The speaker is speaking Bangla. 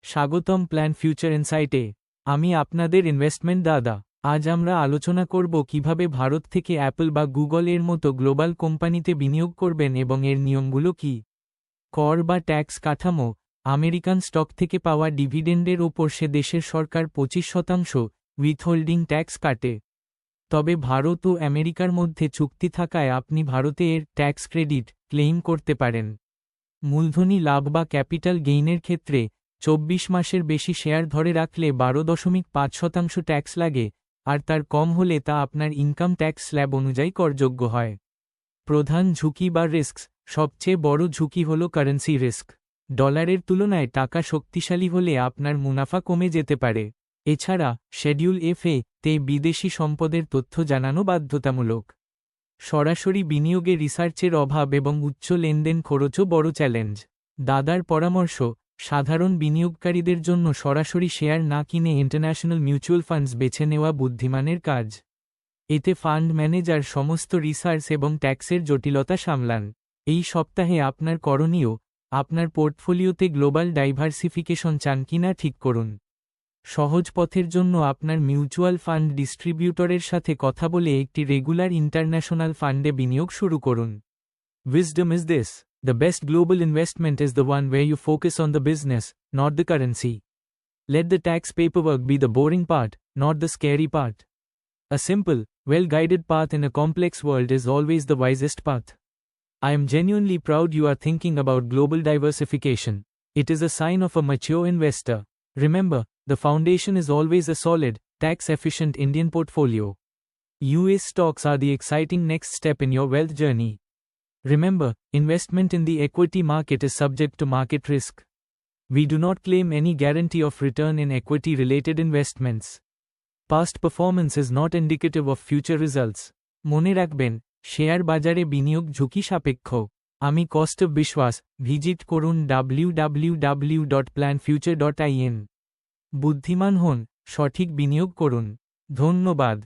স্বাগতম প্ল্যান ফিউচার ইনসাইটে। আমি আপনাদের ইনভেস্টমেন্ট দাদা। আজ আমরা আলোচনা করব কিভাবে ভারত থেকে অ্যাপল বা গুগল এর মতো গ্লোবাল কোম্পানিতে বিনিয়োগ করবেন এবং এর নিয়মগুলো কি। কর বা ট্যাক্স কাঠামো। আমেরিকান স্টক থেকে পাওয়া ডিভিডেন্ডের ওপর সে দেশের সরকার 25% উইথহোল্ডিং ট্যাক্স কাটে। তবে ভারত ও আমেরিকার মধ্যে চুক্তি থাকায় আপনি ভারতে এর ট্যাক্স ক্রেডিট ক্লেইম করতে পারেন। মূলধনী লাভ বা ক্যাপিটাল গেইনের ক্ষেত্রে 24 মাসের বেশি শেয়ার ধরে রাখলে 12.5% ট্যাক্স লাগে, আর তার কম হলে তা আপনার ইনকাম ট্যাক্স স্ল্যাব অনুযায়ী করযোগ্য হয়। প্রধান ঝুঁকি বা রিস্কস। সবচেয়ে বড় ঝুঁকি হল কারেন্সি রিস্ক। ডলারের তুলনায় টাকা শক্তিশালী হলে আপনার মুনাফা কমে যেতে পারে। এছাড়া শেডিউল এফ-এ তে বিদেশি সম্পদের তথ্য জানানো বাধ্যতামূলক। সরাসরি বিনিয়োগে রিসার্চের অভাব এবং উচ্চ লেনদেন খরচও বড় চ্যালেঞ্জ। দাদার পরামর্শ, সাধারণ বিনিয়োগকারীদের জন্য সরাসরি শেয়ার না কিনে ইন্টারন্যাশনাল মিউচুয়াল ফান্ডস বেছে নেওয়া বুদ্ধিমানের কাজ। এতে ফান্ড ম্যানেজার সমস্ত রিসার্চ এবং ট্যাক্সের জটিলতা সামলান। এই সপ্তাহে আপনার করণীয়, আপনার পোর্টফোলিওতে গ্লোবাল ডাইভার্সিফিকেশন চান কিনা ঠিক করুন। সহজ পথের জন্য আপনার মিউচুয়াল ফান্ড ডিস্ট্রিবিউটরের সাথে কথা বলে একটি রেগুলার ইন্টারন্যাশনাল ফান্ডে বিনিয়োগ শুরু করুন। Wisdom is this: the best global investment is the one where you focus on the business, not the currency. Let the tax paperwork be the boring part, not the scary part. A simple, well-guided path in a complex world is always the wisest path. I am genuinely proud you are thinking about global diversification. It is a sign of a mature investor. Remember, the foundation is always a solid, tax-efficient Indian portfolio. US stocks are the exciting next step in your wealth journey. Remember, investment in the equity market is subject to market risk. We do not claim any guarantee of return in equity-related investments. Past performance is not indicative of future results. মনে রাখবেন, শেয়ার বাজারে বিনিয়োগ ঝুঁকি সাপেক্ষ। আমি কৌস্তব বিশ্বাস। ভিজিট করুন www.planfuture.in। বুদ্ধিমান হন, সঠিক বিনিয়োগ করুন। ধন্যবাদ।